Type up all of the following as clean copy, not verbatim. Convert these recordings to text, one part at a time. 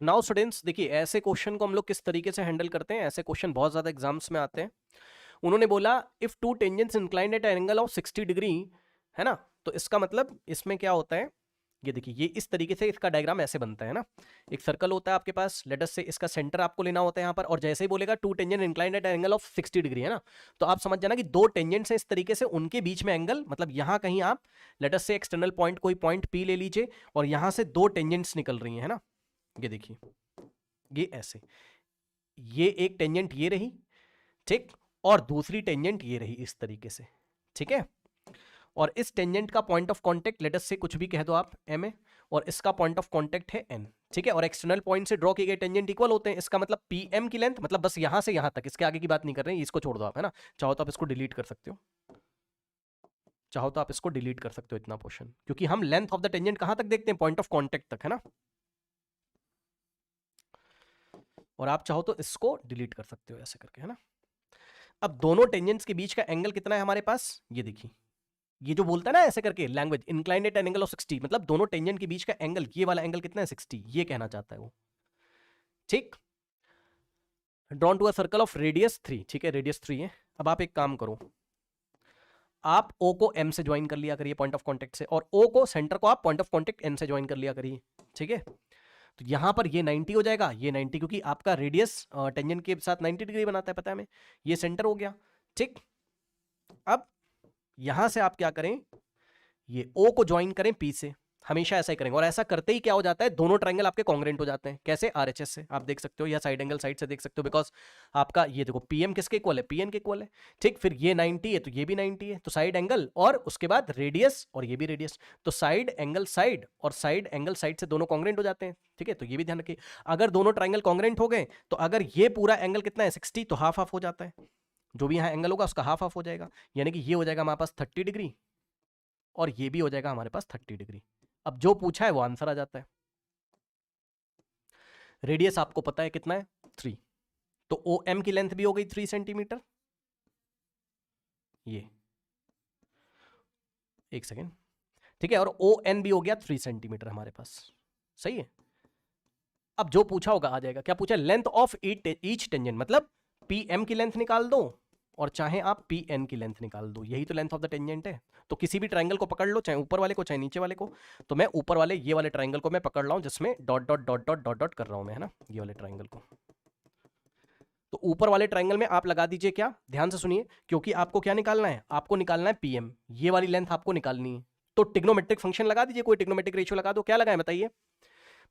Now students देखिए, ऐसे question को हम लोग किस तरीके से हैंडल करते हैं, ऐसे क्वेश्चन बहुत ज्यादा एग्जाम्स में आते हैं। उन्होंने बोला if two tangents inclined at angle of 60 degree, है ना, तो इसका मतलब इसमें क्या होता है, ये देखिए, ये इस तरीके से इसका डायग्राम ऐसे बनता है ना। एक सर्कल होता है आपके पास, लेट अस से इसका सेंटर आपको लेना होता है यहाँ पर, और जैसे ही बोलेगा to tangent inclined at angle of 60 degree, है ना, तो आप समझ जाना कि दो टेंजेंट्स हैं इस तरीके से, उनके बीच में एंगल, मतलब यहाँ कहीं आप लेट अस से एक्सटर्नल पॉइंट कोई पॉइंट पी ले लीजिए, और यहाँ से दो टेंजेंट्स निकल रही हैं, है ना, ये देखिए, ये ऐसे, ये एक टेंजेंट ये रही, ठीक, और दूसरी टेंजेंट ये रही इस तरीके से, ठीक है। और इस टेंजेंट का point of contact let us से कुछ भी कह दो आप एम ए, और इसका पॉइंट ऑफ कांटेक्ट है एन, ठीक है। और एक्सटर्नल पॉइंट से ड्रॉ किए गए टेंजेंट इक्वल होते हैं, इसका मतलब पी एम की लेंथ, मतलब बस यहां से यहां तक, इसके आगे की बात नहीं कर रहे हैं, इसको छोड़ दो आप, है ना। चाहो तो आप इसको डिलीट कर सकते हो, चाहो तो आप इसको डिलीट कर सकते हो इतना पोर्शन, क्योंकि हम लेंथ ऑफ द टेंजेंट कहां तक देखते हैं, पॉइंट ऑफ कांटेक्ट तक, है ना। और आप चाहो तो इसको डिलीट कर सकते हो ऐसे करके, है ना। अब दोनों टेंजेंट्स के बीच का एंगल कितना है हमारे पास, ये देखिए, ये जो बोलता है ना ऐसे करके language, inclined at an angle of 60, मतलब दोनों टेंजेंट के बीच का एंगल, ये वाला एंगल कितना है 60, ये कहना चाहता है वो, ठीक। Drawn to a circle of radius 3, ठीक है, रेडियस 3 है। अब आप एक काम करो, आप O को M से ज्वाइन कर लिया करिए पॉइंट ऑफ कांटेक्ट से, और O को सेंटर को आप पॉइंट ऑफ कांटेक्ट N से ज्वाइन कर लिया करिए, ठीक है। तो यहां पर ये 90 हो जाएगा, ये 90, क्योंकि आपका रेडियस टेंजेंट के साथ 90 डिग्री बनाता है, पता है हमें। ये सेंटर हो गया, ठीक। अब यहां से आप क्या करें, ये O को ज्वाइन करें P से, हमेशा ऐसा ही करेंगे, और ऐसा करते ही क्या हो जाता है, दोनों ट्रायंगल आपके कॉन्ग्रेंट हो जाते हैं। कैसे, आरएचएस से आप देख सकते हो, या साइड एंगल साइड से देख सकते हो, बिकॉज आपका ये देखो पीएम किसके इक्वल है, पीएन के इक्वल है, ठीक। फिर ये 90 है तो ये भी 90 है, तो साइड एंगल, और उसके बाद रेडियस, और ये भी रेडियस, तो साइड एंगल साइड और साइड एंगल साइड से दोनों कॉन्ग्रेंट हो जाते हैं, ठीक है। तो ये भी ध्यान रखिए, अगर दोनों ट्रायंगल कॉन्ग्रेंट हो गए, तो अगर ये पूरा एंगल कितना है 60, तो हाफ हाफ हो जाता है, जो भी यहाँ एंगल होगा उसका हाफ हाफ हो जाएगा, यानी कि ये हो जाएगा हमारे पास 30 डिग्री, और ये भी हो जाएगा हमारे पास 30 डिग्री। अब जो पूछा है वो आंसर आ जाता है। रेडियस आपको पता है कितना है 3, तो ओ एम की लेंथ भी हो गई 3 सेंटीमीटर, ये एक सेकेंड, ठीक है, और ओ एन भी हो गया 3 सेंटीमीटर हमारे पास, सही है। अब जो पूछा होगा आ जाएगा, क्या पूछा, लेंथ ऑफ ईच टेंजेंट, मतलब पी एम की लेंथ निकाल दो, और चाहे आप पी एन की लेंथ निकाल दो, यही तो लेंथ ऑफ द टेंजेंट है। तो किसी भी ट्रायंगल को पकड़ लो, चाहे ऊपर वाले को चाहे नीचे वाले को, तो मैं ऊपर वाले ये वाले ट्रायंगल को मैं पकड़ रहा हूं, जिसमें dot dot dot dot dot dot कर रहा हूं मैं, है ना, ये वाले ट्रायंगल को। तो ऊपर वाले ट्रायंगल में आप लगा दीजिए क्या, ध्यान से सुनिए, क्योंकि आपको क्या निकालना है, आपको निकालना है पीएम, ये वाली लेंथ आपको निकालनी है। तो टिग्नोमेट्रिक फंक्शन लगा दीजिए, कोई टिग्नोमेट्रिक रेशियो लगा दो, क्या लगाएं बताइए,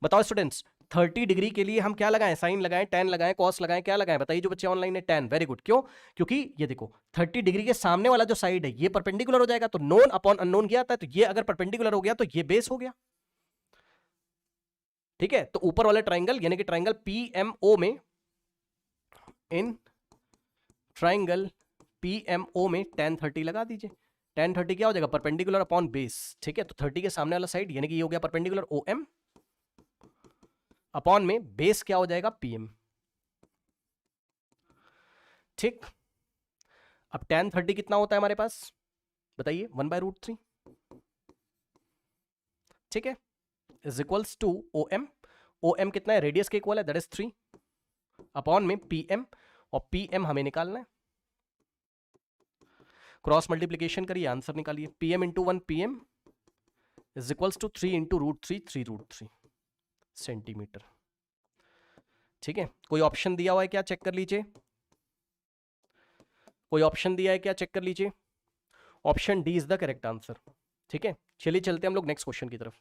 बताओ स्टूडेंट्स। 30 डिग्री के लिए हम क्या लगाएं, साइन लगाएं, टेन लगाएं, कॉस लगाएं, क्या लगाएं बताइए, जो बच्चे ऑनलाइन है, टेन, वेरी गुड। क्यों, क्योंकि ये देखो 30 डिग्री के सामने वाला जो साइड है ये परपेंडिकुलर हो जाएगा, तो नोन अपॉन अननोन क्या आता है, तो ये अगर परपेंडिकुलर हो गया तो ये बेस हो गया, ठीक है। तो ऊपर वाला ट्राइंगल यानी कि ट्राइंगल पीएमओ में, इन ट्राइंगल पीएमओ में tan 30 लगा दीजिए। tan 30 क्या हो जाएगा, परपेंडिकुलर अपॉन बेस, ठीक है। तो 30 के सामने वाला साइड यानी कि ये हो गया परपेंडिकुलर ओ एम, अपॉन में बेस क्या हो जाएगा पीएम, ठीक। अब tan 30 कितना होता है हमारे पास बताइए, 1/√3, ठीक है, is equals to O M, O M कितना है, रेडियस के इक्वल है, दैट इज 3, अपॉन में पीएम, और पीएम हमें निकालना है, क्रॉस मल्टीप्लीकेशन करिए, आंसर निकालिए, PM into 1 PM is equals to 3 into √3, 3√3 centimetre, ठीक है। कोई ऑप्शन दिया हुआ है क्या, चेक कर लीजिए, कोई ऑप्शन दिया है क्या, चेक कर लीजिए, option D is the correct answer, ठीक है। चलिए चलते हैं हम लोग नेक्स्ट क्वेश्चन की तरफ।